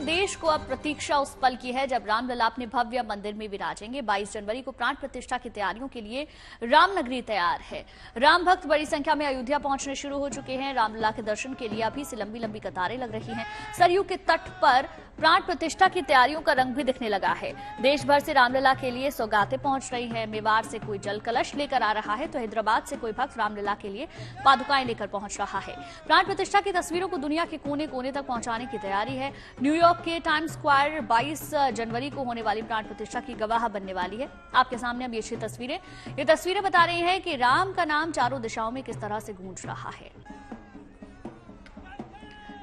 देश को अब प्रतीक्षा उस पल की है जब रामलला अपने भव्य मंदिर में विराजेंगे। 22 जनवरी को प्राण प्रतिष्ठा की तैयारियों के लिए रामनगरी तैयार है। राम भक्त बड़ी संख्या में अयोध्या पहुंचने शुरू हो चुके हैं। रामलला के दर्शन के लिए अभी से लंबी लंबी कतारें लग रही हैं। सरयू के तट पर प्राण प्रतिष्ठा की तैयारियों का रंग भी दिखने लगा है। देश भर से रामलला के लिए सौगातें पहुंच रही है। मेवाड़ से कोई जल कलश लेकर आ रहा है तो हैदराबाद से कोई भक्त रामलला के लिए पादुकाएं लेकर पहुंच रहा है। प्राण प्रतिष्ठा की तस्वीरों को दुनिया के कोने कोने तक पहुंचाने की तैयारी है। न्यूयॉर्क के टाइम्स स्क्वायर 22 जनवरी को होने वाली प्राण प्रतिष्ठा की गवाह बनने वाली है। आपके सामने अब ये तस्वीरें बता रही हैं कि राम का नाम चारों दिशाओं में किस तरह से गूंज रहा है।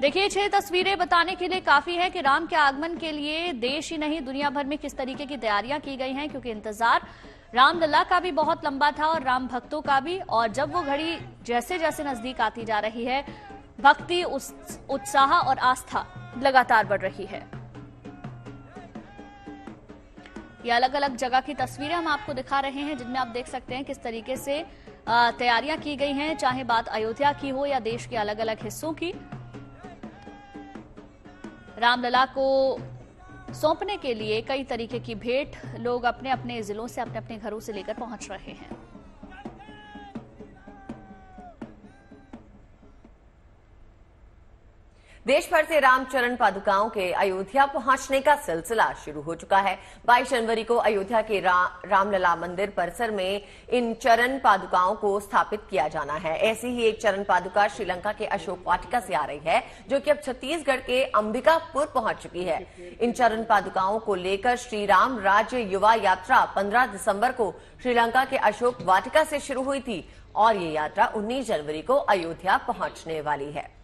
देखिए, 6 तस्वीरें बताने के लिए काफी है कि राम के आगमन के लिए देश ही नहीं दुनिया भर में किस तरीके की तैयारियां की गई हैं, क्योंकि इंतजार रामलला का भी बहुत लंबा था और राम भक्तों का भी। और जब वो घड़ी जैसे जैसे नजदीक आती जा रही है, भक्ति, उत्साह और आस्था लगातार बढ़ रही है। ये अलग अलग जगह की तस्वीरें हम आपको दिखा रहे हैं, जिनमें आप देख सकते हैं किस तरीके से तैयारियां की गई हैं, चाहे बात अयोध्या की हो या देश के अलग अलग हिस्सों की। रामलला को सौंपने के लिए कई तरीके की भेंट लोग अपने अपने जिलों से, अपने अपने घरों से लेकर पहुंच रहे हैं। देश भर से रामचरण पादुकाओं के अयोध्या पहुंचने का सिलसिला शुरू हो चुका है। 22 जनवरी को अयोध्या के रामलला मंदिर परिसर में इन चरण पादुकाओं को स्थापित किया जाना है। ऐसी ही एक चरण पादुका श्रीलंका के अशोक वाटिका से आ रही है, जो कि अब छत्तीसगढ़ के अंबिकापुर पहुंच चुकी है। इन चरण पादुकाओं को लेकर श्री राम राज्य युवा यात्रा 15 दिसंबर को श्रीलंका के अशोक वाटिका से शुरू हुई थी और ये यात्रा 19 जनवरी को अयोध्या पहुंचने वाली है।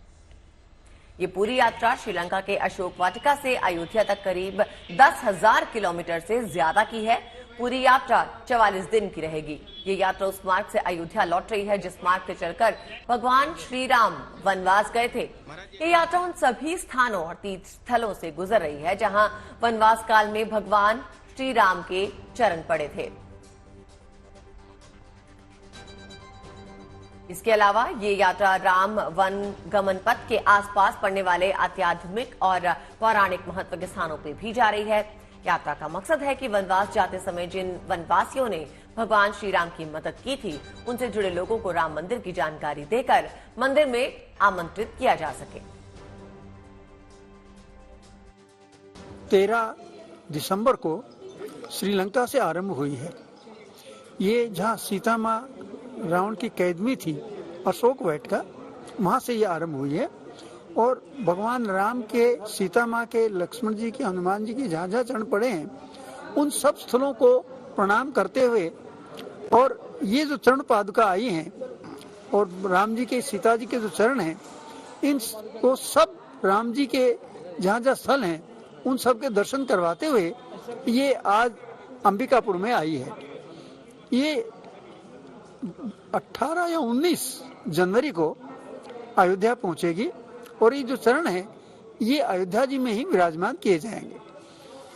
ये पूरी यात्रा श्रीलंका के अशोक वाटिका से अयोध्या तक करीब 10,000 किलोमीटर से ज्यादा की है। पूरी यात्रा 44 दिन की रहेगी। ये यात्रा उस मार्ग से अयोध्या लौट रही है जिस मार्ग से चलकर भगवान श्री राम वनवास गए थे। ये यात्रा उन सभी स्थानों और तीर्थ स्थलों से गुजर रही है जहां वनवास काल में भगवान श्री राम के चरण पड़े थे। इसके अलावा ये यात्रा राम वन गमन पथ के आसपास पड़ने वाले आध्यात्मिक और पौराणिक महत्व के स्थानों पर भी जा रही है। यात्रा का मकसद है कि वनवास जाते समय जिन वनवासियों ने भगवान श्री राम की मदद की थी, उनसे जुड़े लोगों को राम मंदिर की जानकारी देकर मंदिर में आमंत्रित किया जा सके। 13 दिसंबर को श्रीलंका से आरंभ हुई है। ये जहाँ सीता माँ रावण की कैद में थी, अशोक वाटिका, वहां से ये आरंभ हुई है। और भगवान राम के, सीता माँ के, लक्ष्मण जी के, हनुमान जी की जहाँ जहाँ चरण पड़े हैं, उन सब स्थलों को प्रणाम करते हुए, और ये जो चरण पादुका आई हैं और राम जी के, सीता जी के जो चरण हैं, इनको सब राम जी के जहाँ जहाँ स्थल हैं उन सब के दर्शन करवाते हुए ये आज अंबिकापुर में आई है। ये 18 या 19 जनवरी को अयोध्या पहुंचेगी और ये जो चरण है ये अयोध्या जी में ही विराजमान किए जाएंगे।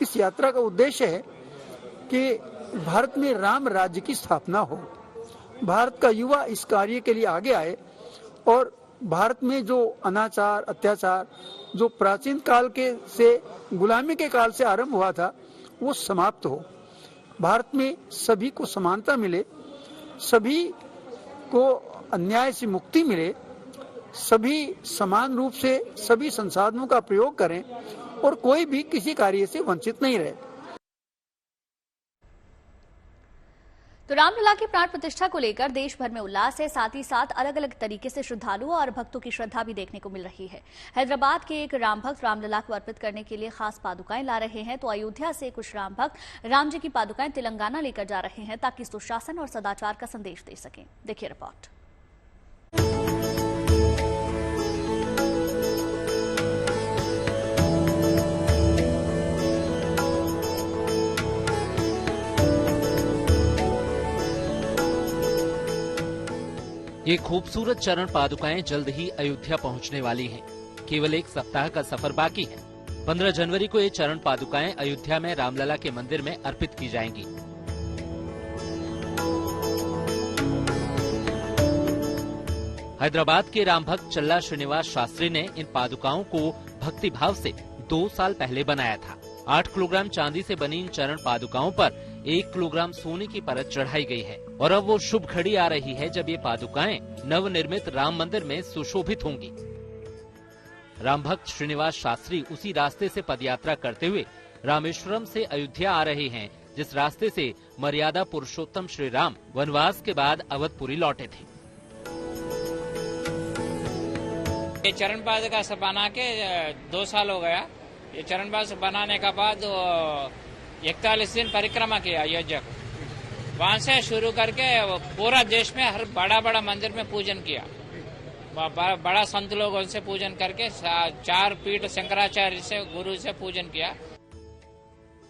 इस यात्रा का उद्देश्य है कि भारत में राम राज्य की स्थापना हो, भारत का युवा इस कार्य के लिए आगे आए और भारत में जो अनाचार, अत्याचार जो प्राचीन काल के से, गुलामी के काल से आरंभ हुआ था, वो समाप्त हो। भारत में सभी को समानता मिले, सभी को अन्याय से मुक्ति मिले, सभी समान रूप से सभी संसाधनों का प्रयोग करें और कोई भी किसी कार्य से वंचित नहीं रहे। तो रामलला की प्राण प्रतिष्ठा को लेकर देश भर में उल्लास है। साथ ही साथ अलग अलग तरीके से श्रद्धालुओं और भक्तों की श्रद्धा भी देखने को मिल रही है। हैदराबाद के एक राम भक्त रामलला को अर्पित करने के लिए खास पादुकाएं ला रहे हैं, तो अयोध्या से कुछ राम भक्त राम जी की पादुकाएं तेलंगाना लेकर जा रहे हैं ताकि सुशासन और सदाचार का संदेश दे सकें। देखिए रिपोर्ट। ये खूबसूरत चरण पादुकाएं जल्द ही अयोध्या पहुंचने वाली हैं। केवल 1 सप्ताह का सफर बाकी है। 15 जनवरी को ये चरण पादुकाएं अयोध्या में रामलला के मंदिर में अर्पित की जाएंगी। हैदराबाद के राम भक्त चल्ला श्रीनिवास शास्त्री ने इन पादुकाओं को भक्ति भाव से 2 साल पहले बनाया था। 8 किलोग्राम चांदी से बनी इन चरण पादुकाओं पर 1 किलोग्राम सोने की परत चढ़ाई गई है और अब वो शुभ घड़ी आ रही है जब ये पादुकाएं नवनिर्मित राम मंदिर में सुशोभित होंगी। राम भक्त श्रीनिवास शास्त्री उसी रास्ते से पदयात्रा करते हुए रामेश्वरम से अयोध्या आ रहे हैं, जिस रास्ते से मर्यादा पुरुषोत्तम श्री राम वनवास के बाद अवधपुरी लौटे थे। ये चरण पादुका से बना के 2 साल हो गया। ये चरण पादुका बनाने का बाद 41 दिन परिक्रमा किया अयोध्या को। वहाँ से शुरू करके पूरा देश में हर बड़ा मंदिर में पूजन किया। बड़ा संत लोगों से पूजन करके 4 पीठ शंकराचार्य से गुरु से पूजन किया।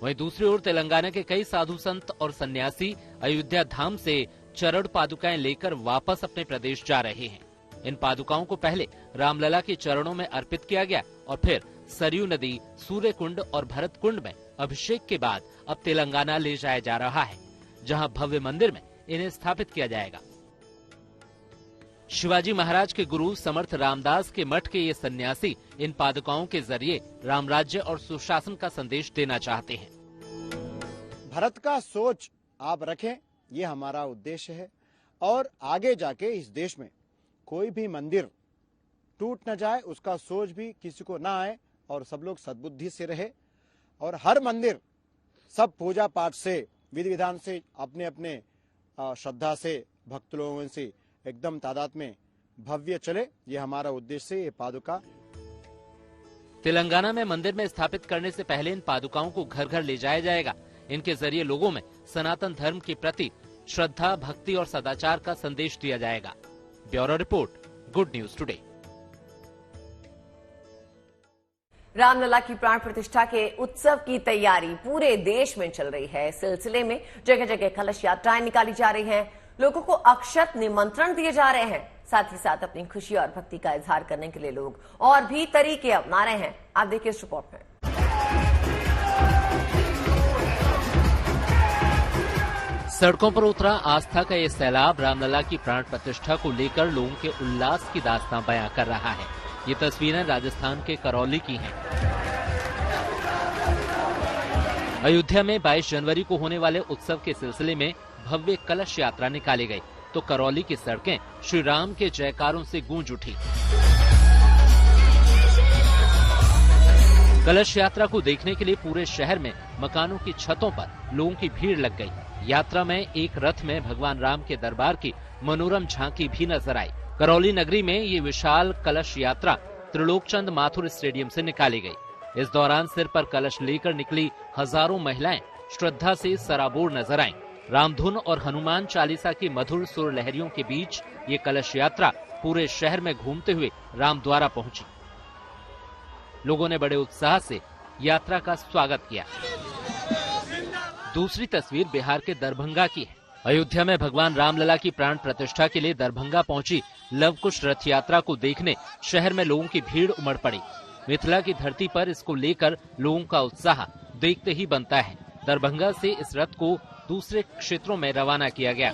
वहीं दूसरी ओर तेलंगाना के कई साधु संत और सन्यासी अयोध्या धाम से चरण पादुकाएं लेकर वापस अपने प्रदेश जा रहे हैं। इन पादुकाओं को पहले रामलला के चरणों में अर्पित किया गया और फिर सरयू नदी, सूर्य कुंड और भरत कुंड में अभिषेक के बाद अब तेलंगाना ले जाया जा रहा है, जहां भव्य मंदिर में इन्हें स्थापित किया जाएगा। शिवाजी महाराज के गुरु समर्थ रामदास के मठ के ये सन्यासी इन पादुकाओं के जरिए रामराज्य और सुशासन का संदेश देना चाहते हैं। भारत का सोच आप रखें, ये हमारा उद्देश्य है और आगे जाके इस देश में कोई भी मंदिर टूट न जाए, उसका सोच भी किसी को ना आए और सब लोग सद्बुद्धि से रहे और हर मंदिर सब पूजा पाठ से विधि विधान से अपने अपने श्रद्धा से भक्त लोगों से एकदम तादाद में भव्य चले, ये हमारा उद्देश्य है। ये पादुका तेलंगाना में मंदिर में स्थापित करने से पहले इन पादुकाओं को घर घर ले जाया जाएगा। इनके जरिए लोगों में सनातन धर्म के प्रति श्रद्धा, भक्ति और सदाचार का संदेश दिया जाएगा। Bureau report, good news today. Ramlalla की प्राण प्रतिष्ठा के उत्सव की तैयारी पूरे देश में चल रही है। इस सिलसिले में जगह जगह कलश यात्राएं निकाली जा रही हैं, लोगों को अक्षत निमंत्रण दिए जा रहे हैं। साथ ही साथ अपनी खुशी और भक्ति का इजहार करने के लिए लोग और भी तरीके अपना रहे हैं। आप देखिए इस रिपोर्ट में। सड़कों पर उतरा आस्था का ये सैलाब रामलला की प्राण प्रतिष्ठा को लेकर लोगों के उल्लास की दास्तां बयां कर रहा है। ये तस्वीरें राजस्थान के करौली की हैं। अयोध्या में 22 जनवरी को होने वाले उत्सव के सिलसिले में भव्य कलश यात्रा निकाली गई, तो करौली की सड़कें श्री राम के जयकारों से गूंज उठी। कलश यात्रा को देखने के लिए पूरे शहर में मकानों की छतों पर लोगों की भीड़ लग गई। यात्रा में एक रथ में भगवान राम के दरबार की मनोरम झांकी भी नजर आई। करौली नगरी में ये विशाल कलश यात्रा त्रिलोकचंद माथुर स्टेडियम से निकाली गई। इस दौरान सिर पर कलश लेकर निकली हजारों महिलाएं श्रद्धा से सराबोर नजर आईं। रामधुन और हनुमान चालीसा की मधुर सुर लहरियों के बीच ये कलश यात्रा पूरे शहर में घूमते हुए रामद्वारा पहुंची। लोगों ने बड़े उत्साह से यात्रा का स्वागत किया। दूसरी तस्वीर बिहार के दरभंगा की है। अयोध्या में भगवान रामलला की प्राण प्रतिष्ठा के लिए दरभंगा पहुंची लवकुश रथ यात्रा को देखने शहर में लोगों की भीड़ उमड़ पड़ी। मिथिला की धरती पर इसको लेकर लोगों का उत्साह देखते ही बनता है। दरभंगा से इस रथ को दूसरे क्षेत्रों में रवाना किया गया।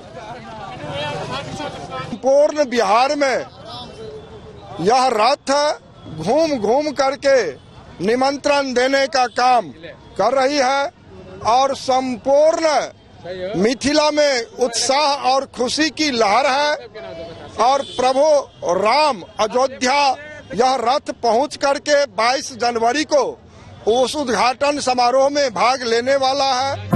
पूर्ण बिहार में यह रथ घूम घूम करके निमंत्रण देने का काम कर रही है और संपूर्ण मिथिला में उत्साह और खुशी की लहर है और प्रभु राम अयोध्या यह रथ पहुंच करके 22 जनवरी को उस उद्घाटन समारोह में भाग लेने वाला है।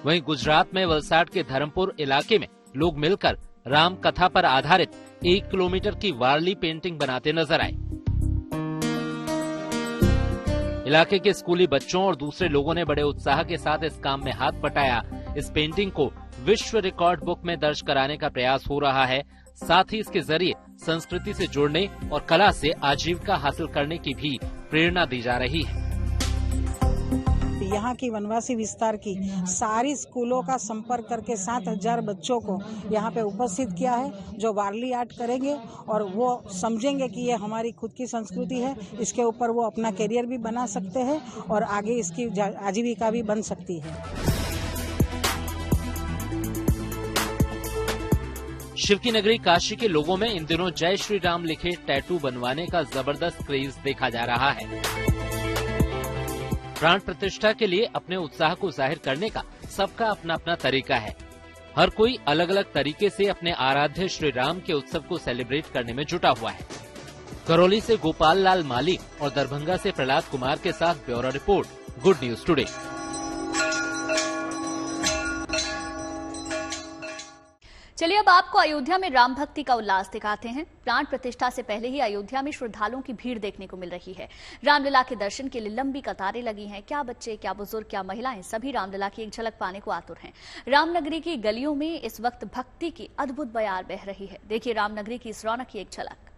वहीं गुजरात में वलसाड के धर्मपुर इलाके में लोग मिलकर राम कथा पर आधारित 1 किलोमीटर की वारली पेंटिंग बनाते नजर आए। इलाके के स्कूली बच्चों और दूसरे लोगों ने बड़े उत्साह के साथ इस काम में हाथ बटाया। इस पेंटिंग को विश्व रिकॉर्ड बुक में दर्ज कराने का प्रयास हो रहा है। साथ ही इसके जरिए संस्कृति से जुड़ने और कला से आजीविका हासिल करने की भी प्रेरणा दी जा रही है। यहाँ की वनवासी विस्तार की सारी स्कूलों का संपर्क करके 7000 बच्चों को यहाँ पे उपस्थित किया है, जो वारली आर्ट करेंगे और वो समझेंगे कि ये हमारी खुद की संस्कृति है। इसके ऊपर वो अपना करियर भी बना सकते हैं और आगे इसकी आजीविका भी बन सकती है। शिव की नगरी काशी के लोगों में इन दिनों जय श्री राम लिखे टैटू बनवाने का जबरदस्त क्रेज देखा जा रहा है। प्राण प्रतिष्ठा के लिए अपने उत्साह को जाहिर करने का सबका अपना अपना तरीका है। हर कोई अलग अलग तरीके से अपने आराध्य श्री राम के उत्सव को सेलिब्रेट करने में जुटा हुआ है। करौली से गोपाल लाल माली और दरभंगा से प्रहलाद कुमार के साथ bureau report, good news today. चलिए अब आपको अयोध्या में राम भक्ति का उल्लास दिखाते हैं। प्राण प्रतिष्ठा से पहले ही अयोध्या में श्रद्धालुओं की भीड़ देखने को मिल रही है। रामलला के दर्शन के लिए लंबी कतारें लगी हैं। क्या बच्चे, क्या बुजुर्ग, क्या महिलाएं, सभी रामलला की एक झलक पाने को आतुर हैं। रामनगरी की गलियों में इस वक्त भक्ति की अद्भुत बयार बह रही है। देखिए रामनगरी की इस रौनक की एक झलक।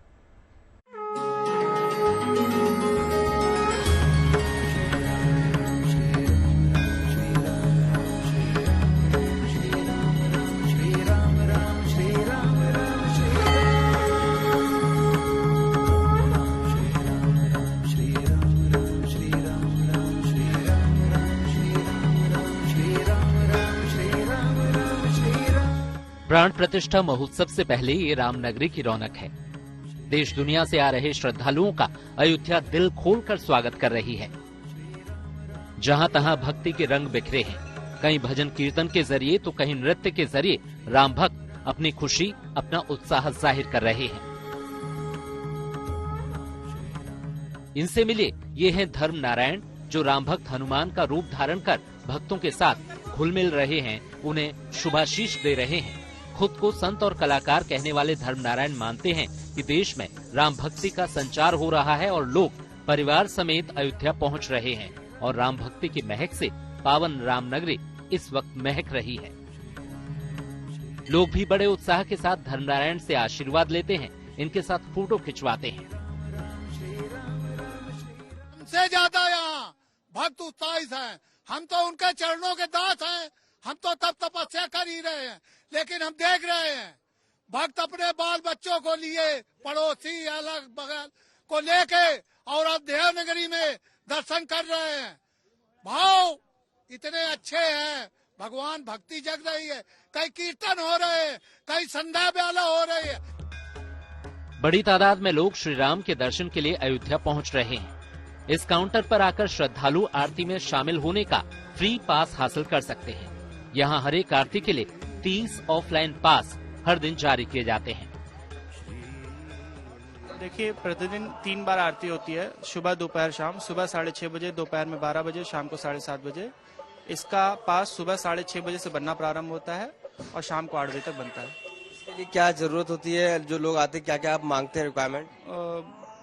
प्राण प्रतिष्ठा महोत्सव से पहले ये रामनगरी की रौनक है। देश दुनिया से आ रहे श्रद्धालुओं का अयोध्या दिल खोलकर स्वागत कर रही है। जहां तहां भक्ति के रंग बिखरे हैं। कहीं भजन कीर्तन के जरिए तो कहीं नृत्य के जरिए राम भक्त अपनी खुशी, अपना उत्साह जाहिर कर रहे हैं। इनसे मिले ये हैं धर्म नारायण, जो राम भक्त हनुमान का रूप धारण कर भक्तों के साथ घुल मिल रहे हैं, उन्हें शुभाशीष दे रहे हैं। खुद को संत और कलाकार कहने वाले धर्मनारायण मानते हैं कि देश में राम भक्ति का संचार हो रहा है और लोग परिवार समेत अयोध्या पहुंच रहे हैं और राम भक्ति की महक से पावन रामनगरी इस वक्त महक रही है। लोग भी बड़े उत्साह के साथ धर्मनारायण से आशीर्वाद लेते हैं, इनके साथ फोटो खिंचवाते हैं। हमसे ज्यादा यहाँ भक्त उत्साहित हैं। हम तो उनके चरणों के दास हैं। हम तो तब तपस्या कर ही रहे हैं, लेकिन हम देख रहे हैं भक्त अपने बाल बच्चों को लिए, पड़ोसी अलग बगल को लेके और अयोध्या नगरी में दर्शन कर रहे हैं। भाव इतने अच्छे हैं, भगवान भक्ति जग रही है। कई कीर्तन हो रहे हैं, कई संध्या बेला हो रही है। बड़ी तादाद में लोग श्री राम के दर्शन के लिए अयोध्या पहुंच रहे हैं। इस काउंटर पर आकर श्रद्धालु आरती में शामिल होने का फ्री पास हासिल कर सकते हैं। यहाँ हर एक आरती के लिए 30 ऑफलाइन पास हर दिन जारी किए जाते हैं। देखिए, प्रतिदिन 3 बार आरती होती है, सुबह, दोपहर, शाम। सुबह 6:30 बजे, दोपहर में 12 बजे, शाम को 7:30 बजे। इसका पास सुबह 6:30 बजे से बनना प्रारंभ होता है और शाम को 8 बजे तक बनता है। इसके लिए क्या जरूरत होती है? जो लोग आते हैं, क्या क्या आप मांगते हैं रिक्वायरमेंट?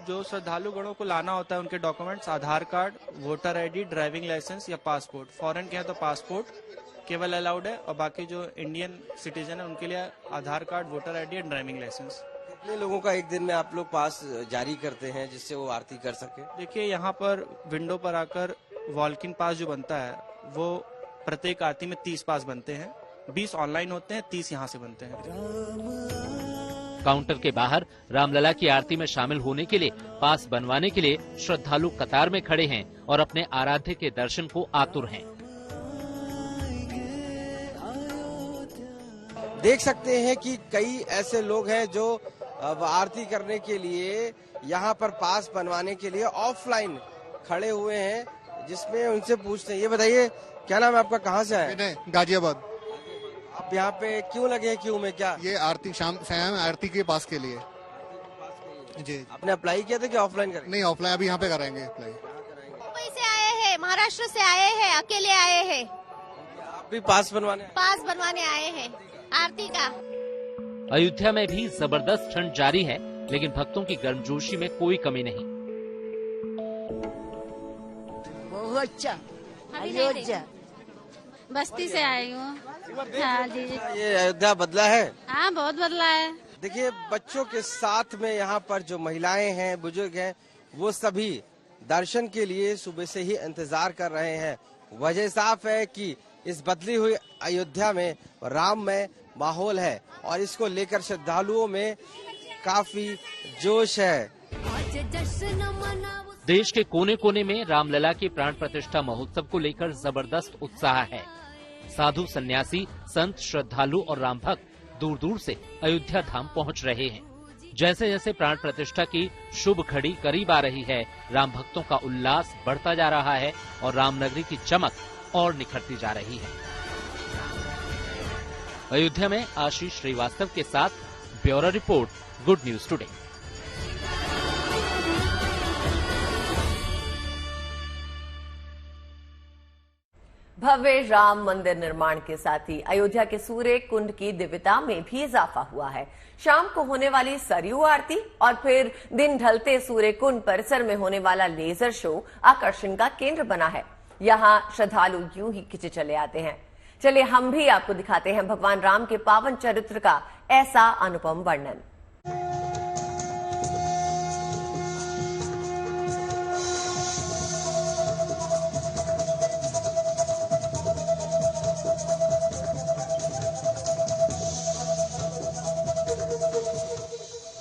जो श्रद्धालु गणों को लाना होता है उनके documents, Aadhaar card, voter ID, driving licence या पासपोर्ट। फॉरेन के हैं तो पासपोर्ट केवल अलाउड है और बाकी जो इंडियन सिटीजन है उनके लिए आधार कार्ड, वोटर आईडी और ड्राइविंग लाइसेंस। कितने लोगों का एक दिन में आप लोग पास जारी करते हैं जिससे वो आरती कर सके? देखिए, यहाँ पर विंडो पर आकर वॉल्किन पास जो बनता है वो प्रत्येक आरती में 30 पास बनते हैं। 20 ऑनलाइन होते हैं, 30 यहाँ से बनते हैं। काउंटर के बाहर रामलला की आरती में शामिल होने के लिए पास बनवाने के लिए श्रद्धालु कतार में खड़े हैं और अपने आराध्य के दर्शन को आतुर हैं। देख सकते हैं कि कई ऐसे लोग हैं जो आरती करने के लिए यहाँ पर पास बनवाने के लिए ऑफलाइन खड़े हुए हैं, जिसमें उनसे पूछते हैं। ये बताइए, क्या नाम है आपका, कहाँ से आए? गाजियाबाद। आप यहाँ पे क्यों लगे हैं, क्यों में क्या? ये आरती शाम से आए हैं, आरती के पास के लिए। जी। आपने अप्लाई किया था कि ऑफलाइन करेंगे? नहीं, ऑफलाइन अभी यहाँ पे कराएंगे अप्लाई। मुंबई से आए हैं, महाराष्ट्र से आए हैं, अकेले आए हैं। आप भी पास बनवाने आए हैं आरती का। अयोध्या में भी जबरदस्त ठंड जारी है, लेकिन भक्तों की गर्मजोशी में कोई कमी नहीं। बहुत अच्छा। अयोध्या बस्ती से आई हूँ। हाँ जी। ये अयोध्या बदला है? हाँ, बहुत बदला है। देखिए, बच्चों के साथ में यहाँ पर जो महिलाएं हैं, बुजुर्ग हैं, वो सभी दर्शन के लिए सुबह से ही इंतजार कर रहे हैं। वजह साफ है कि इस बदली हुई अयोध्या में राममय माहौल है और इसको लेकर श्रद्धालुओं में काफी जोश है। देश के कोने कोने में रामलला के प्राण प्रतिष्ठा महोत्सव को लेकर जबरदस्त उत्साह है। साधु, सन्यासी, संत, श्रद्धालु और राम भक्त दूर दूर से अयोध्या धाम पहुंच रहे हैं। जैसे जैसे प्राण प्रतिष्ठा की शुभ घड़ी करीब आ रही है, राम भक्तों का उल्लास बढ़ता जा रहा है और रामनगरी की चमक और निखरती जा रही है। अयोध्या में आशीष श्रीवास्तव के साथ bureau report, good news today. भव्य राम मंदिर निर्माण के साथ ही अयोध्या के सूर्य कुंड की दिव्यता में भी इजाफा हुआ है। शाम को होने वाली सरयू आरती और फिर दिन ढलते सूर्य कुंड परिसर में होने वाला लेजर शो आकर्षण का केंद्र बना है। यहाँ श्रद्धालु यूं ही खिंचे चले आते हैं। चलिए हम भी आपको दिखाते हैं भगवान राम के पावन चरित्र का ऐसा अनुपम वर्णन।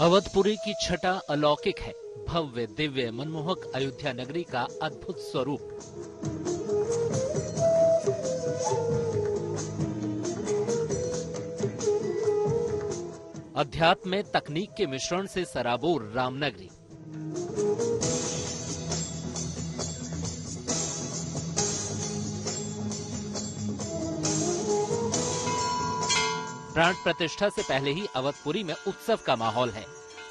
अवधपुरी की छटा अलौकिक है। भव्य दिव्य मनमोहक अयोध्या नगरी का अद्भुत स्वरूप। अध्यात्म में तकनीक के मिश्रण से सराबोर रामनगरी। प्राण प्रतिष्ठा से पहले ही अवधपुरी में उत्सव का माहौल है।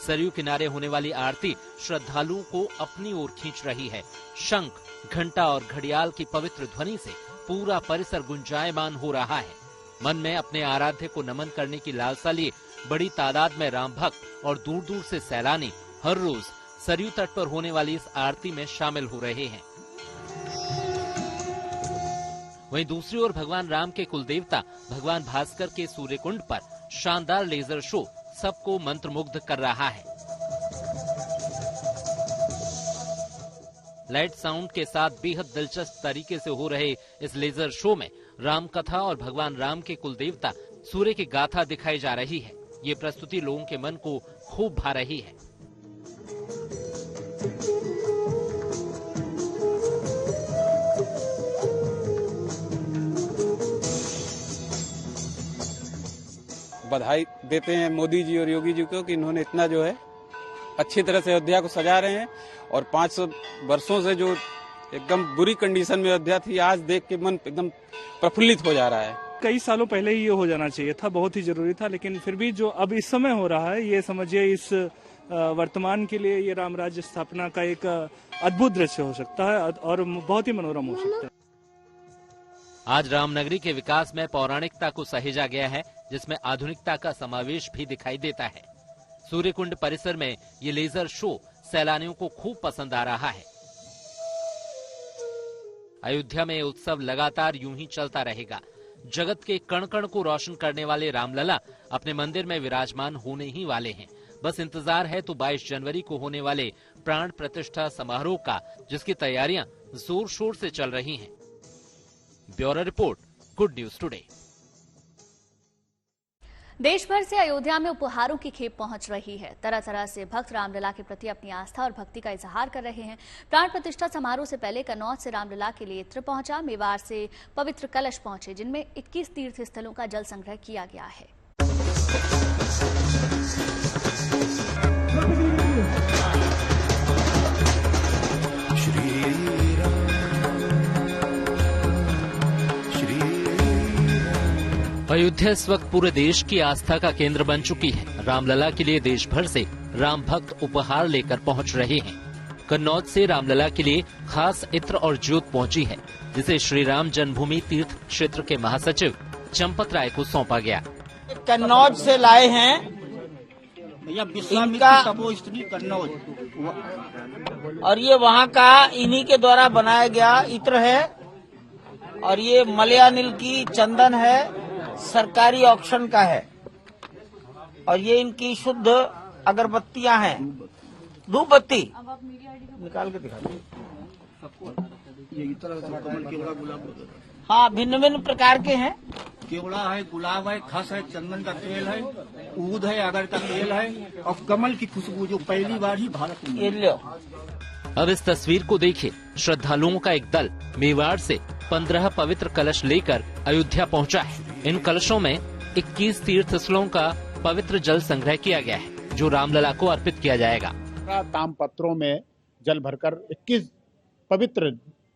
सरयू किनारे होने वाली आरती श्रद्धालुओं को अपनी ओर खींच रही है। शंख, घंटा और घड़ियाल की पवित्र ध्वनि से पूरा परिसर गुंजायमान हो रहा है। मन में अपने आराध्य को नमन करने की लालसा लिए बड़ी तादाद में राम भक्त और दूर दूर से सैलानी हर रोज सरयू तट पर होने वाली इस आरती में शामिल हो रहे हैं। वहीं दूसरी ओर भगवान राम के कुलदेवता भगवान भास्कर के सूर्यकुंड पर शानदार लेजर शो सबको मंत्रमुग्ध कर रहा है। लाइट साउंड के साथ बेहद दिलचस्प तरीके से हो रहे इस लेजर शो में राम कथा और भगवान राम के कुलदेवता सूर्य की गाथा दिखाई जा रही है। ये प्रस्तुति लोगों के मन को खूब भा रही है। बधाई देते हैं मोदी जी और योगी जी को कि इन्होंने इतना जो है अच्छी तरह से अयोध्या को सजा रहे हैं। और 500 वर्षों से जो एकदम बुरी कंडीशन में अयोध्या थी, आज देख के मन एकदम प्रफुल्लित हो जा रहा है। कई सालों पहले ही ये हो जाना चाहिए था, बहुत ही जरूरी था, लेकिन फिर भी जो अब इस समय हो रहा है, ये समझिए इस वर्तमान के लिए ये राम राज्य स्थापना का एक अद्भुत दृश्य हो सकता है और बहुत ही मनोरम हो सकता है। आज रामनगरी के विकास में पौराणिकता को सहेजा गया है, जिसमें आधुनिकता का समावेश भी दिखाई देता है। सूर्यकुंड परिसर में ये लेजर शो सैलानियों को खूब पसंद आ रहा है। अयोध्या में उत्सव लगातार यूं ही चलता रहेगा। जगत के कण कण को रोशन करने वाले रामलला अपने मंदिर में विराजमान होने ही वाले हैं। बस इंतजार है तो 22 जनवरी को होने वाले प्राण प्रतिष्ठा समारोह का, जिसकी तैयारियां जोर शोर से चल रही हैं। Bureau report, good news today. देश भर से अयोध्या में उपहारों की खेप पहुंच रही है। तरह तरह से भक्त रामलला के प्रति अपनी आस्था और भक्ति का इजहार कर रहे हैं। प्राण प्रतिष्ठा समारोह से पहले कन्नौज से रामलला के लिए इत्र पहुंचा, मेवाड़ से पवित्र कलश पहुंचे, जिनमें 21 तीर्थ स्थलों का जल संग्रह किया गया है। अयोध्या इस वक्त पूरे देश की आस्था का केंद्र बन चुकी है। रामलला के लिए देश भर से राम भक्त उपहार लेकर पहुंच रहे हैं। कन्नौज से रामलला के लिए खास इत्र और ज्योत पहुंची है, जिसे श्री राम जन्मभूमि तीर्थ क्षेत्र के महासचिव चंपत राय को सौंपा गया। कन्नौज से लाए हैं इनका, कन्नौज, और ये वहाँ का इन्हीं के द्वारा बनाया गया इत्र है। और ये मलयानिल की चंदन है, सरकारी ऑक्शन का है। और ये इनकी शुद्ध अगरबत्तियां हैं, धूप बत्ती निकाल के दिखा दो। हाँ, भिन्न भिन्न प्रकार के हैं। केवड़ा है, गुलाब है, खस है, चंदन का तेल है, ऊद है, अगर का तेल है और कमल की खुशबू जो पहली बार ही भारत में। ये लो। अब इस तस्वीर को देखिए। श्रद्धालुओं का एक दल मेवाड़ से 15 पवित्र कलश लेकर अयोध्या पहुंचा है। इन कलशों में 21 तीर्थ स्थलों का पवित्र जल संग्रह किया गया है, जो रामलला को अर्पित किया जाएगा। तामपत्रों में जल भरकर 21 पवित्र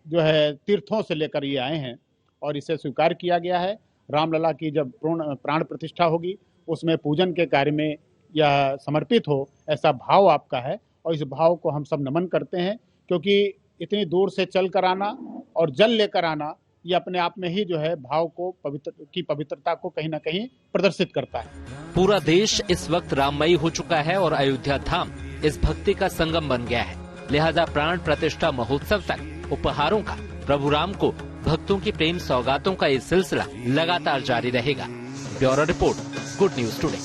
जो है तीर्थों से लेकर ये आए हैं और इसे स्वीकार किया गया है। रामलला की जब प्राण प्रतिष्ठा होगी उसमें पूजन के कार्य में यह समर्पित हो, ऐसा भाव आपका है और इस भाव को हम सब नमन करते हैं, क्योंकि इतनी दूर से चल कर आना और जल लेकर आना ये अपने आप में ही जो है भाव को पवित्रता को कहीं न कहीं प्रदर्शित करता है। पूरा देश इस वक्त राममयी हो चुका है और अयोध्या धाम इस भक्ति का संगम बन गया है। लिहाजा प्राण प्रतिष्ठा महोत्सव तक उपहारों का, प्रभु राम को भक्तों की प्रेम सौगातों का ये सिलसिला लगातार जारी रहेगा। Bureau report, good news today.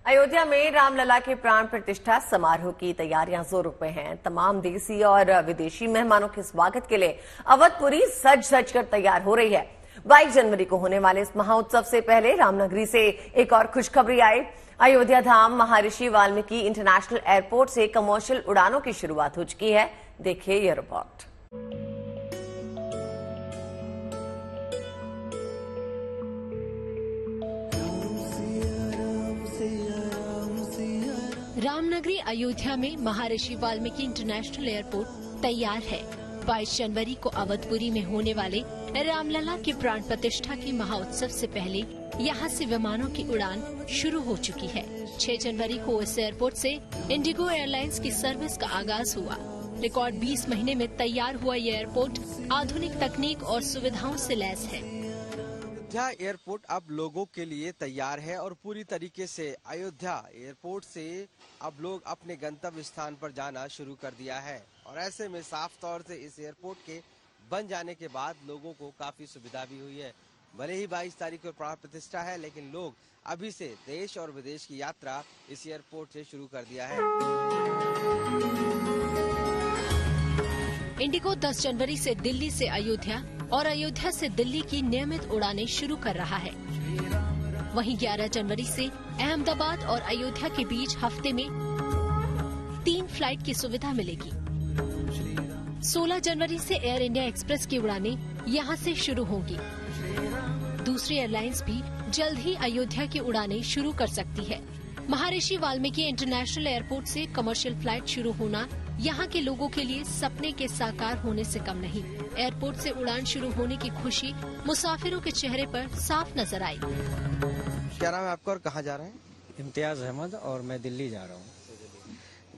Ayodhya में रामलला के प्राण प्रतिष्ठा समारोह की तैयारियां जोरों पे हैं। तमाम देसी और विदेशी मेहमानों के स्वागत के लिए अवधपुरी सज कर तैयार हो रही है। 22 जनवरी को होने वाले इस महोत्सव से पहले रामनगरी से एक और खुशखबरी आई। अयोध्या धाम महर्षि वाल्मीकि इंटरनेशनल एयरपोर्ट से कमर्शियल उड़ानों की शुरुआत हो चुकी है। देखिए ये रिपोर्ट। रामनगरी अयोध्या में महर्षि वाल्मीकि इंटरनेशनल एयरपोर्ट तैयार है। 22 जनवरी को अवधपुरी में होने वाले रामलला की प्राण प्रतिष्ठा की महोत्सव से पहले यहां से विमानों की उड़ान शुरू हो चुकी है। 6 जनवरी को इस एयरपोर्ट से इंडिगो एयरलाइंस की सर्विस का आगाज हुआ। रिकॉर्ड 20 महीने में तैयार हुआ ये एयरपोर्ट आधुनिक तकनीक और सुविधाओं से लैस है। अयोध्या एयरपोर्ट अब लोगों के लिए तैयार है और पूरी तरीके से अयोध्या एयरपोर्ट से अब लोग अपने गंतव्य स्थान पर जाना शुरू कर दिया है। और ऐसे में साफ तौर से इस एयरपोर्ट के बन जाने के बाद लोगों को काफी सुविधा भी हुई है। भले ही 22 तारीख को प्राण प्रतिष्ठा है, लेकिन लोग अभी से देश और विदेश की यात्रा इस एयरपोर्ट से शुरू कर दिया है। इंडिगो 10 जनवरी से दिल्ली से अयोध्या और अयोध्या से दिल्ली की नियमित उड़ानें शुरू कर रहा है। वहीं 11 जनवरी से अहमदाबाद और अयोध्या के बीच हफ्ते में 3 फ्लाइट की सुविधा मिलेगी। 16 जनवरी से एयर इंडिया एक्सप्रेस की उड़ानें यहां से शुरू होंगी। दूसरी एयरलाइंस भी जल्द ही अयोध्या की उड़ानें शुरू कर सकती है। महर्षि वाल्मीकि इंटरनेशनल एयरपोर्ट से कमर्शियल फ्लाइट शुरू होना यहाँ के लोगों के लिए सपने के साकार होने से कम नहीं। एयरपोर्ट से उड़ान शुरू होने की खुशी मुसाफिरों के चेहरे पर साफ नजर आई। क्या नाम है आपका और कहाँ जा रहे हैं? इम्तियाज अहमद और मैं दिल्ली जा रहा हूँ।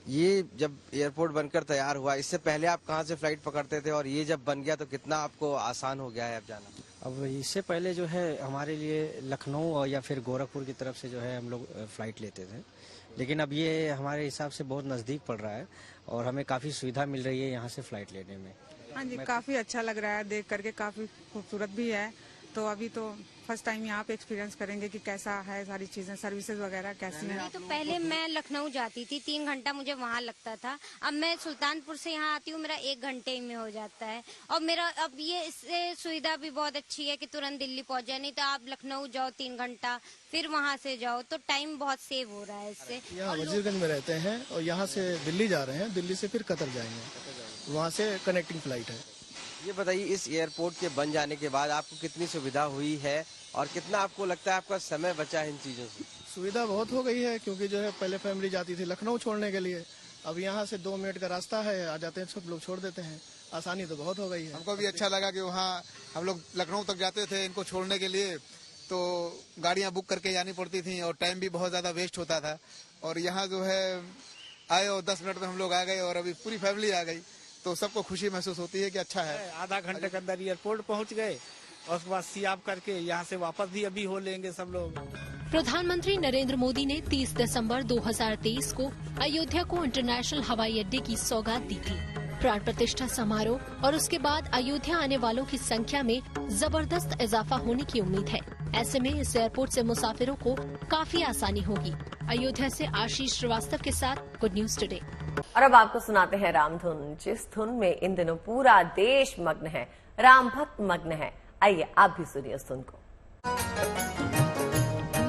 ये जब एयरपोर्ट बनकर तैयार हुआ, इससे पहले आप कहाँ से फ्लाइट पकड़ते थे और ये जब बन गया तो कितना आपको आसान हो गया है अब जाना? अब इससे पहले जो है हमारे लिए लखनऊ या फिर गोरखपुर की तरफ से जो है हम लोग फ्लाइट लेते थे, लेकिन अब ये हमारे हिसाब से बहुत नज़दीक पड़ रहा है और हमें काफ़ी सुविधा मिल रही है यहाँ से फ्लाइट लेने में। हाँ जी, काफ़ी अच्छा लग रहा है, देख करके काफ़ी खूबसूरत भी है। तो अभी तो फर्स्ट टाइम यहाँ पे एक्सपीरियंस करेंगे कि कैसा है, सारी चीजें, सर्विसेज वगैरह कैसी हैं। तो पहले मैं लखनऊ जाती थी, 3 घंटा मुझे वहाँ लगता था। अब मैं सुल्तानपुर से यहाँ आती हूँ, मेरा 1 घंटे में हो जाता है। और मेरा अब ये इससे सुविधा भी बहुत अच्छी है कि तुरंत दिल्ली पहुँच जाए। नहीं तो आप लखनऊ जाओ 3 घंटा, फिर वहाँ से जाओ, तो टाइम बहुत सेव हो रहा है इससे। यहाँ वजीरगंज में रहते हैं और यहाँ से दिल्ली जा रहे हैं, दिल्ली से फिर कतर जाएंगे, वहाँ से कनेक्टिंग फ्लाइट है। ये बताइए, इस एयरपोर्ट के बन जाने के बाद आपको कितनी सुविधा हुई है और कितना आपको लगता है आपका समय बचा है इन चीजों से? सुविधा बहुत हो गई है, क्योंकि जो है पहले फैमिली जाती थी लखनऊ छोड़ने के लिए, अब यहाँ से 2 मिनट का रास्ता है, आ जाते हैं, सब लोग छोड़ देते हैं। आसानी तो बहुत हो गई है। हमको भी अच्छा लगा कि वहाँ हम लोग लखनऊ तक जाते थे इनको छोड़ने के लिए, तो गाड़ियाँ बुक करके जानी पड़ती थी और टाइम भी बहुत ज्यादा वेस्ट होता था। और यहाँ जो है आए और 10 मिनट में हम लोग आ गए और अभी पूरी फैमिली आ गई, तो सबको खुशी महसूस होती है कि अच्छा है। आधा घंटे के अंदर एयरपोर्ट पहुंच गए और उसके बाद सियाब करके यहाँ से वापस भी अभी हो लेंगे सब लोग। प्रधानमंत्री नरेंद्र मोदी ने 30 दिसंबर 2023 को अयोध्या को इंटरनेशनल हवाई अड्डे की सौगात दी थी। प्राण प्रतिष्ठा समारोह और उसके बाद अयोध्या आने वालों की संख्या में जबरदस्त इजाफा होने की उम्मीद है। ऐसे में इस एयरपोर्ट से मुसाफिरों को काफी आसानी होगी। अयोध्या से आशीष श्रीवास्तव के साथ गुड न्यूज टुडे। और अब आपको सुनाते हैं रामधुन, जिस धुन में इन दिनों पूरा देश मग्न है, राम भक्त मग्न है। आइए आप भी सुनिए उस धुन को।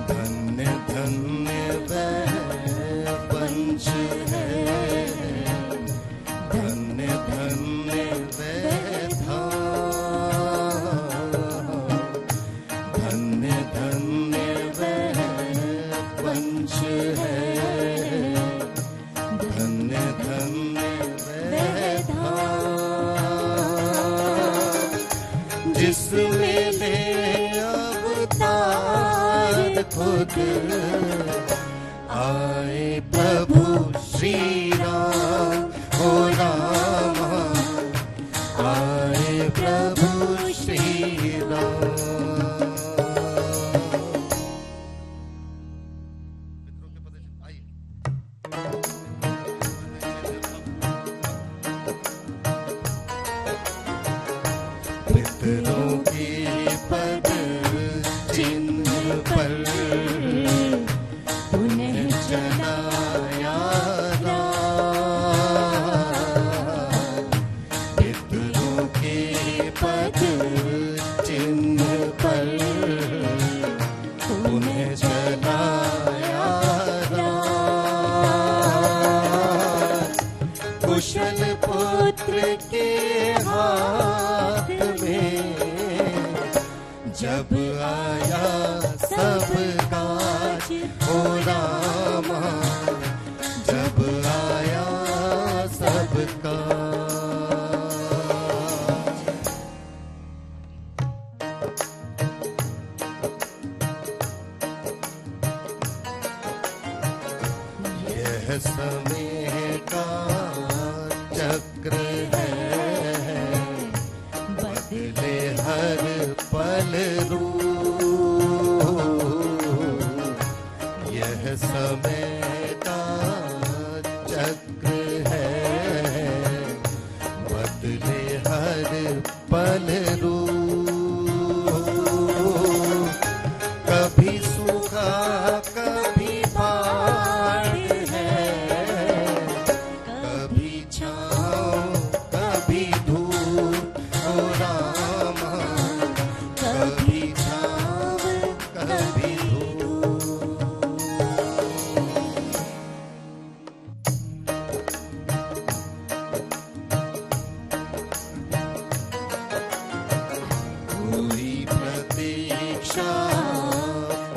धन्य धन्य वह पंच है, धन्य धन्य वह धाम, धन्य धन्य जिसमें ले अवतार खुद आए प्रभु श्री राम, ओ रामा आए प्रभु श्री राम। पितरों के पद चिन्ह पर पुनः चलाया राम। पितरों के पद चिन्ह पर पुनः चलाया राम। कुशल पुत्र के हाथ में जब आया सब काज, ओ रामा जब आया सब काज। यह समय का चक्र है, बदले हर पल रूप। यह समय का चक्र है, बदले हर पल रूप। कभी सूखा कभी बाढ़ है, कभी छाँव कभी धूप, ओ रामा कभी छाँव कभी पूरी प्रतीक्षा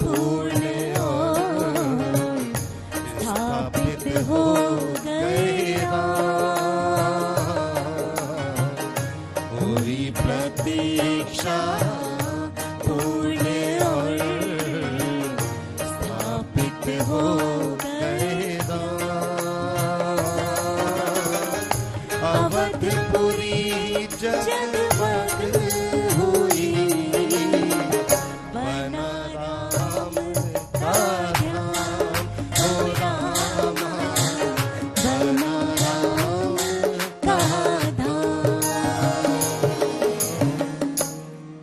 पूर्ण और स्थापित हो गए राम। पूरी प्रतीक्षा पूर्ण और स्थापित हो गए राम। अवधपुरी जगमग हुई, बना राम का धाम, ओ रामा बना राम का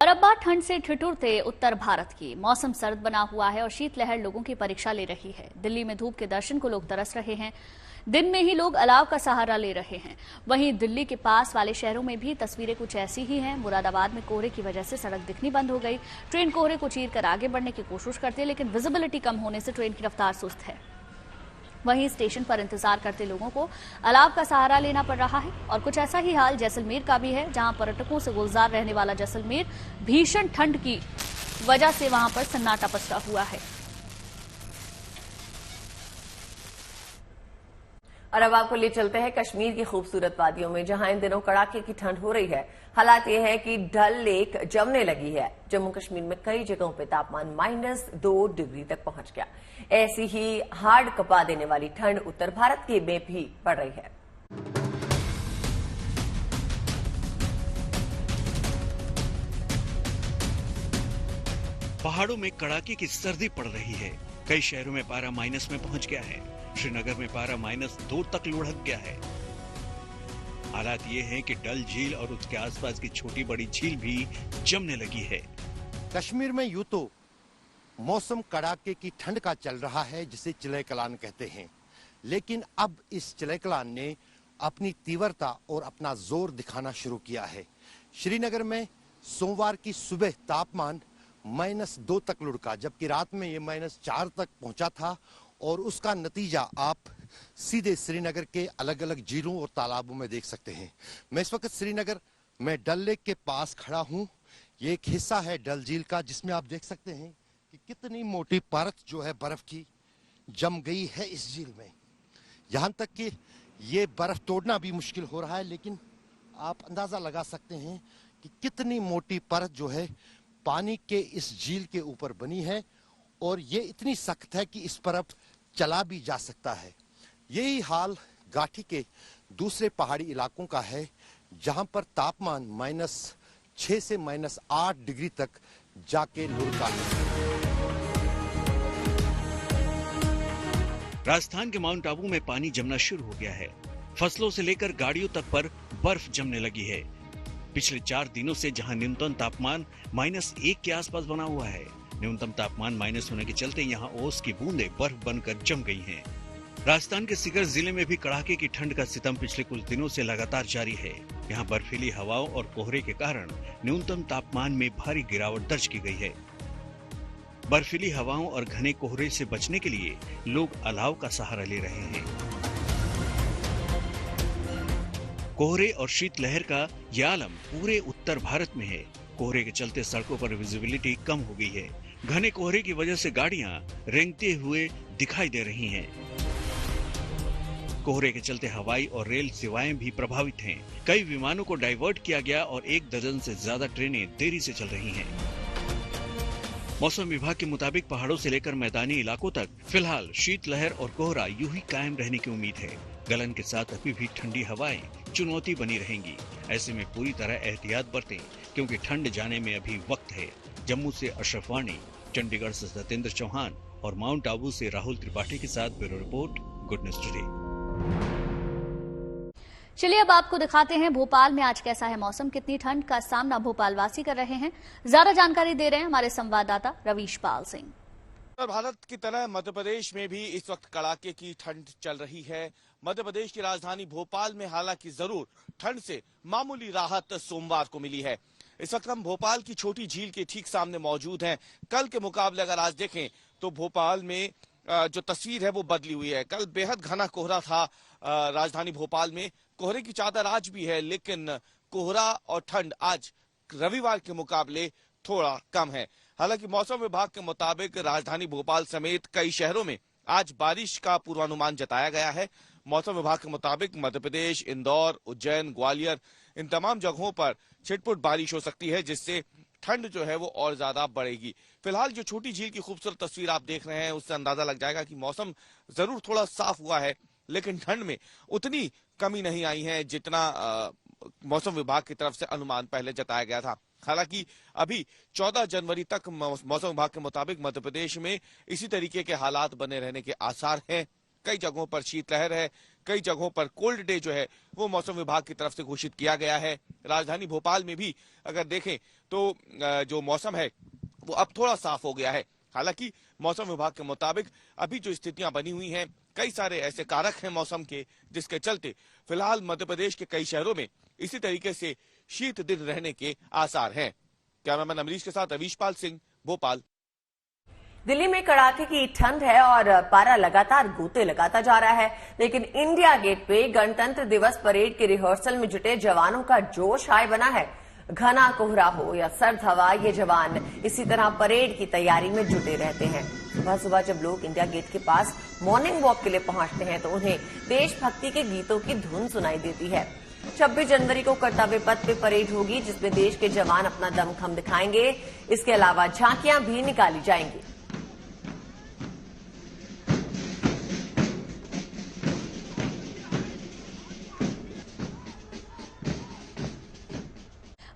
बरब्बा ठंड से ठिठुरते उत्तर भारत की मौसम सर्द बना हुआ है और शीतलहर लोगों की परीक्षा ले रही है। दिल्ली में धूप के दर्शन को लोग तरस रहे हैं। दिन में ही लोग अलाव का सहारा ले रहे हैं। वहीं दिल्ली के पास वाले शहरों में भी तस्वीरें कुछ ऐसी ही हैं। मुरादाबाद में कोहरे की वजह से सड़क दिखनी बंद हो गई। ट्रेन कोहरे को चीर कर आगे बढ़ने की कोशिश करती है, लेकिन विजिबिलिटी कम होने से ट्रेन की रफ्तार सुस्त है। वहीं स्टेशन पर इंतजार करते लोगों को अलाव का सहारा लेना पड़ रहा है। और कुछ ऐसा ही हाल जैसलमेर का भी है, जहां पर्यटकों से गुलजार रहने वाला जैसलमेर भीषण ठंड की वजह से वहां पर सन्नाटा पसरा हुआ है। और अब आपको ले चलते हैं कश्मीर की खूबसूरत वादियों में, जहां इन दिनों कड़ाके की ठंड हो रही है। हालात ये है कि डल लेक जमने लगी है। जम्मू कश्मीर में कई जगहों पे तापमान -2 डिग्री तक पहुंच गया। ऐसी ही हाड़ कपा देने वाली ठंड उत्तर भारत के में भी पड़ रही है। पहाड़ों में कड़ाके की सर्दी पड़ रही है। कई शहरों में पारा माइनस में पहुंच गया है। श्रीनगर में पारा -2 तक लुढ़क गया है। हालात ये हैं कि डल झील और उसके आसपास की छोटी बड़ी झील भी जमने लगी है। कश्मीर में यूं तो मौसम कड़ाके की ठंड का चल रहा है, जिसे चिलैकलान कहते हैं, लेकिन अब इस चिलैकलान ने अपनी तीव्रता और अपना जोर दिखाना शुरू किया है। श्रीनगर में सोमवार की सुबह तापमान -2 तक लुढ़का, जबकि रात में ये -4 तक पहुंचा था। और उसका नतीजा आप सीधे श्रीनगर के अलग अलग झीलों और तालाबों में देख सकते हैं। मैं इस वक्त श्रीनगर में डल लेक के पास खड़ा हूं। ये एक हिस्सा है डल झील का, जिसमें आप देख सकते हैं कि कितनी मोटी परत जो है बर्फ की जम गई है इस झील में। यहां तक कि ये बर्फ तोड़ना भी मुश्किल हो रहा है, लेकिन आप अंदाजा लगा सकते हैं कि कितनी मोटी परत जो है पानी के इस झील के ऊपर बनी है और ये इतनी सख्त है कि इस पर अब चला भी जा सकता है। यही हाल घाटी के दूसरे पहाड़ी इलाकों का है, जहां पर तापमान -6 से -8 डिग्री तक जाके लुढ़का है। राजस्थान के माउंट आबू में पानी जमना शुरू हो गया है। फसलों से लेकर गाड़ियों तक पर बर्फ जमने लगी है। पिछले 4 दिनों से जहां न्यूनतम तापमान -1 के आसपास बना हुआ है, न्यूनतम तापमान माइनस होने के चलते यहां ओस की बूंदें बर्फ बनकर जम गई हैं। राजस्थान के सीकर जिले में भी कड़ाके की ठंड का सितम पिछले कुछ दिनों से लगातार जारी है। यहाँ बर्फीली हवाओं और कोहरे के कारण न्यूनतम तापमान में भारी गिरावट दर्ज की गई है। बर्फीली हवाओं और घने कोहरे से बचने के लिए लोग अलाव का सहारा ले रहे हैं। कोहरे और शीतलहर का यह आलम पूरे उत्तर भारत में है। कोहरे के चलते सड़कों पर विजिबिलिटी कम हो गई है। घने कोहरे की वजह से गाड़ियां रेंगते हुए दिखाई दे रही हैं। कोहरे के चलते हवाई और रेल सेवाएं भी प्रभावित हैं। कई विमानों को डाइवर्ट किया गया और 1 दर्जन से ज्यादा ट्रेनें देरी से चल रही हैं। मौसम विभाग के मुताबिक पहाड़ों से लेकर मैदानी इलाकों तक फिलहाल शीतलहर और कोहरा यूं ही कायम रहने की उम्मीद है। गलन के साथ अभी भी ठंडी हवाएं चुनौती बनी रहेंगी। ऐसे में पूरी तरह एहतियात बरतें, क्योंकि ठंड जाने में अभी वक्त है। जम्मू से अशरफ वाणी, चंडीगढ़ से सत्येंद्र चौहान और माउंट आबू से राहुल त्रिपाठी के साथ bureau report, good news today. चलिए अब आपको दिखाते हैं भोपाल में आज कैसा है मौसम, कितनी ठंड का सामना भोपाल वासी कर रहे हैं। ज्यादा जानकारी दे रहे हैं हमारे संवाददाता रवीश पाल सिंह। उत्तर भारत की तरह मध्य प्रदेश में भी इस वक्त कड़ाके की ठंड चल रही है। मध्य प्रदेश की राजधानी भोपाल में हालांकि जरूर ठंड से मामूली राहत सोमवार को मिली है। इस वक्त हम भोपाल की छोटी झील के ठीक सामने मौजूद हैं। कल के मुकाबले अगर आज देखें तो भोपाल में जो तस्वीर है वो बदली हुई है। कल बेहद घना कोहरा था राजधानी भोपाल में। कोहरे की चादर आज भी है, लेकिन कोहरा और ठंड आज रविवार के मुकाबले थोड़ा कम है। हालांकि मौसम विभाग के मुताबिक राजधानी भोपाल समेत कई शहरों में आज बारिश का पूर्वानुमान जताया गया है। मौसम विभाग के मुताबिक मध्य प्रदेश, इंदौर, उज्जैन, ग्वालियर, इन तमाम जगहों पर छिटपुट बारिश हो सकती है, जिससे ठंड जो है वो और ज्यादा बढ़ेगी। फिलहाल जो छोटी झील की खूबसूरत तस्वीर आप देख रहे हैं, उससे अंदाजा लग जाएगा कि मौसम जरूर थोड़ा साफ हुआ है, लेकिन ठंड में उतनी कमी नहीं आई है जितना मौसम विभाग की तरफ से अनुमान पहले जताया गया था। हालांकि अभी 14 जनवरी तक मौसम विभाग के मुताबिक मध्य प्रदेश में इसी तरीके के हालात बने रहने के आसार हैं। कई जगहों पर शीतलहर है, कई जगहों पर कोल्ड डे जो है वो मौसम विभाग की तरफ से घोषित किया गया है। राजधानी भोपाल में भी अगर देखें तो जो मौसम है वो अब थोड़ा साफ हो गया है। हालांकि मौसम विभाग के मुताबिक अभी जो स्थितियां बनी हुई हैं, कई सारे ऐसे कारक हैं मौसम के, जिसके चलते फिलहाल मध्य प्रदेश के कई शहरों में इसी तरीके से शीत दिन रहने के आसार हैं। कैमरामैन अमरीश के साथ रवीश पाल सिंह, भोपाल। दिल्ली में कड़ाके की ठंड है और पारा लगातार गोते लगाता जा रहा है, लेकिन इंडिया गेट पे गणतंत्र दिवस परेड के रिहर्सल में जुटे जवानों का जोश हाई बना है। घना कोहरा हो या सर्द हवा, ये जवान इसी तरह परेड की तैयारी में जुटे रहते हैं। सुबह सुबह जब लोग इंडिया गेट के पास मॉर्निंग वॉक के लिए पहुंचते हैं तो उन्हें देशभक्ति के गीतों की धुन सुनाई देती है। 26 जनवरी को कर्तव्य पथ पे परेड होगी, जिसमें देश के जवान अपना दमखम दिखाएंगे। इसके अलावा झांकियां भी निकाली जाएंगी।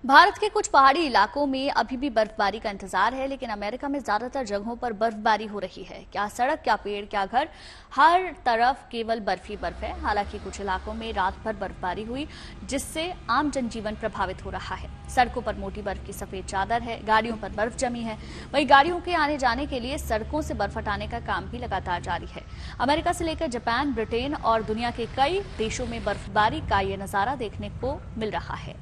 भारत के कुछ पहाड़ी इलाकों में अभी भी बर्फबारी का इंतजार है, लेकिन अमेरिका में ज्यादातर जगहों पर बर्फबारी हो रही है। क्या सड़क, क्या पेड़, क्या घर, हर तरफ केवल बर्फ ही बर्फ है। हालांकि कुछ इलाकों में रात भर बर्फबारी हुई, जिससे आम जनजीवन प्रभावित हो रहा है। सड़कों पर मोटी बर्फ की सफेद चादर है, गाड़ियों पर बर्फ जमी है। वहीं गाड़ियों के आने जाने के लिए सड़कों से बर्फ हटाने का काम भी लगातार जारी है। अमेरिका से लेकर जापान, ब्रिटेन और दुनिया के कई देशों में बर्फबारी का ये नजारा देखने को मिल रहा है।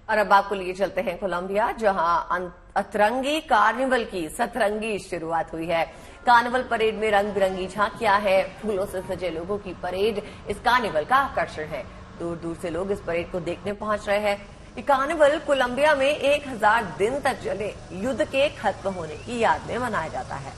और अब आपको लिए चलते हैं कोलंबिया, जहां अतरंगी कार्निवल की सतरंगी शुरुआत हुई है। कार्निवल परेड में रंग बिरंगी झांकियां हैं, फूलों से सजे लोगों की परेड इस कार्निवल का आकर्षण है। दूर दूर से लोग इस परेड को देखने पहुंच रहे हैं। ये कार्निवल कोलंबिया में 1000 दिन तक चले युद्ध के खत्म होने की याद में मनाया जाता है।